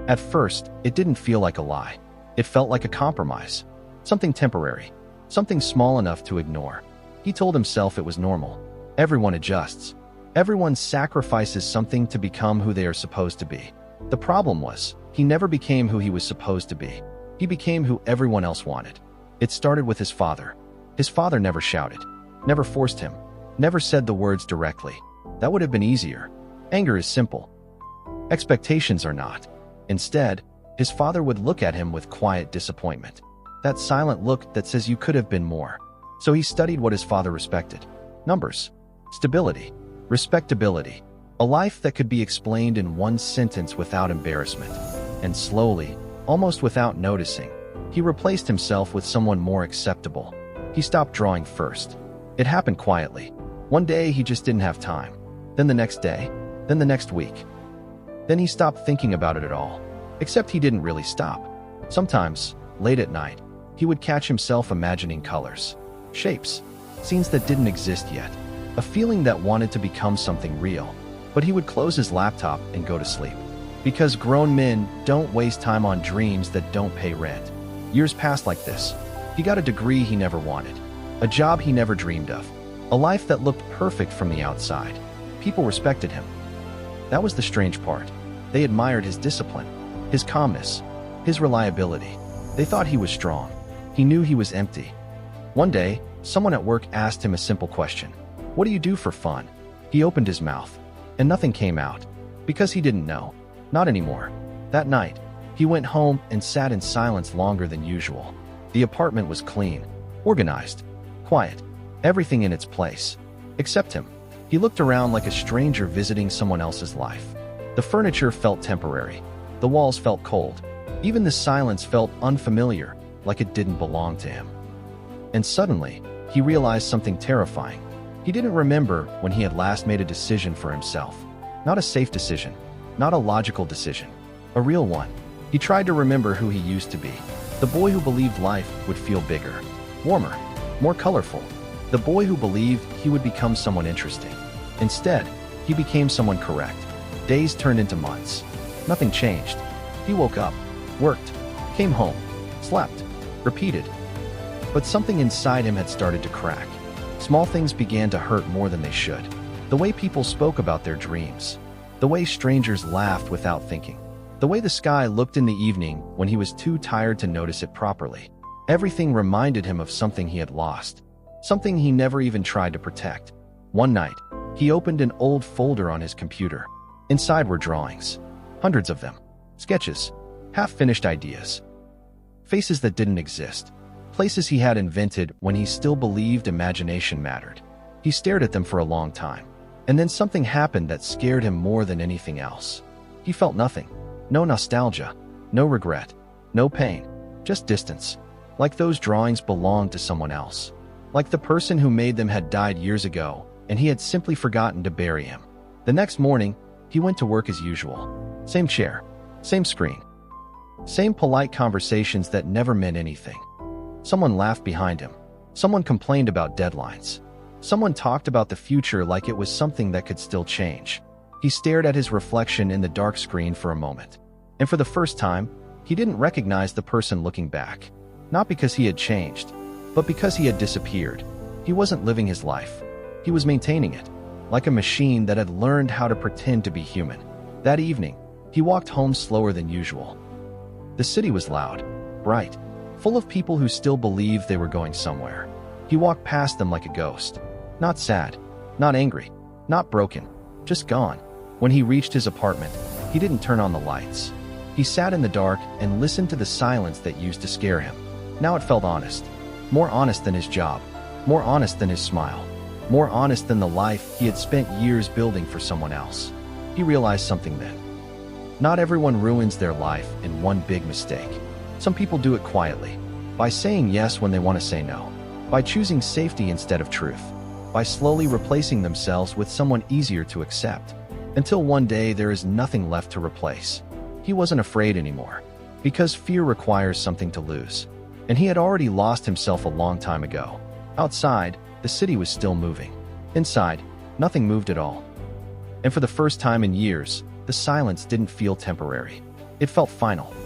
At first, it didn't feel like a lie. It felt like a compromise. Something temporary. Something small enough to ignore. He told himself it was normal. Everyone adjusts. Everyone sacrifices something to become who they are supposed to be. The problem was, he never became who he was supposed to be. He became who everyone else wanted. It started with his father. His father never shouted, never forced him, never said the words directly. That would have been easier. Anger is simple. Expectations are not. Instead, his father would look at him with quiet disappointment. That silent look that says you could have been more. So he studied what his father respected. Numbers. Stability. Respectability. A life that could be explained in one sentence without embarrassment. And slowly, almost without noticing, he replaced himself with someone more acceptable. He stopped drawing first. It happened quietly. One day he just didn't have time. Then the next day. Then the next week. Then he stopped thinking about it at all. Except he didn't really stop. Sometimes, late at night, he would catch himself imagining colors, shapes, scenes that didn't exist yet, a feeling that wanted to become something real. But he would close his laptop and go to sleep. Because grown men don't waste time on dreams that don't pay rent. Years passed like this. He got a degree he never wanted, a job he never dreamed of, a life that looked perfect from the outside. People respected him. That was the strange part. They admired his discipline, his calmness, his reliability. They thought he was strong. He knew he was empty. One day, someone at work asked him a simple question. What do you do for fun? He opened his mouth, and nothing came out. Because he didn't know. Not anymore. That night, he went home and sat in silence longer than usual. The apartment was clean, organized, quiet, everything in its place. Except him. He looked around like a stranger visiting someone else's life. The furniture felt temporary. The walls felt cold. Even the silence felt unfamiliar, like it didn't belong to him. And suddenly, he realized something terrifying. He didn't remember when he had last made a decision for himself. Not a safe decision, not a logical decision, a real one. He tried to remember who he used to be. The boy who believed life would feel bigger, warmer, more colorful. The boy who believed he would become someone interesting. Instead, he became someone correct. Days turned into months. Nothing changed. He woke up, worked, came home, slept, repeated. But something inside him had started to crack. Small things began to hurt more than they should. The way people spoke about their dreams. The way strangers laughed without thinking. The way the sky looked in the evening when he was too tired to notice it properly. Everything reminded him of something he had lost. Something he never even tried to protect. One night, he opened an old folder on his computer. Inside were drawings. Hundreds of them. Sketches. Half-finished ideas. Faces that didn't exist. Places he had invented when he still believed imagination mattered. He stared at them for a long time. And then something happened that scared him more than anything else. He felt nothing. No nostalgia. No regret. No pain. Just distance. Like those drawings belonged to someone else. Like the person who made them had died years ago, and he had simply forgotten to bury him. The next morning, he went to work as usual. Same chair. Same screen. Same polite conversations that never meant anything. Someone laughed behind him. Someone complained about deadlines. Someone talked about the future like it was something that could still change. He stared at his reflection in the dark screen for a moment. And for the first time, he didn't recognize the person looking back. Not because he had changed, but because he had disappeared. He wasn't living his life. He was maintaining it, like a machine that had learned how to pretend to be human. That evening, he walked home slower than usual. The city was loud, bright, full of people who still believed they were going somewhere. He walked past them like a ghost. Not sad, not angry, not broken, just gone. When he reached his apartment, he didn't turn on the lights. He sat in the dark and listened to the silence that used to scare him. Now it felt honest. More honest than his job. More honest than his smile. More honest than the life he had spent years building for someone else. He realized something then. Not everyone ruins their life in one big mistake. Some people do it quietly, by saying yes when they want to say no, by choosing safety instead of truth, by slowly replacing themselves with someone easier to accept, until one day there is nothing left to replace. He wasn't afraid anymore, because fear requires something to lose, and he had already lost himself a long time ago. Outside, the city was still moving. Inside, nothing moved at all. And for the first time in years, the silence didn't feel temporary. It felt final.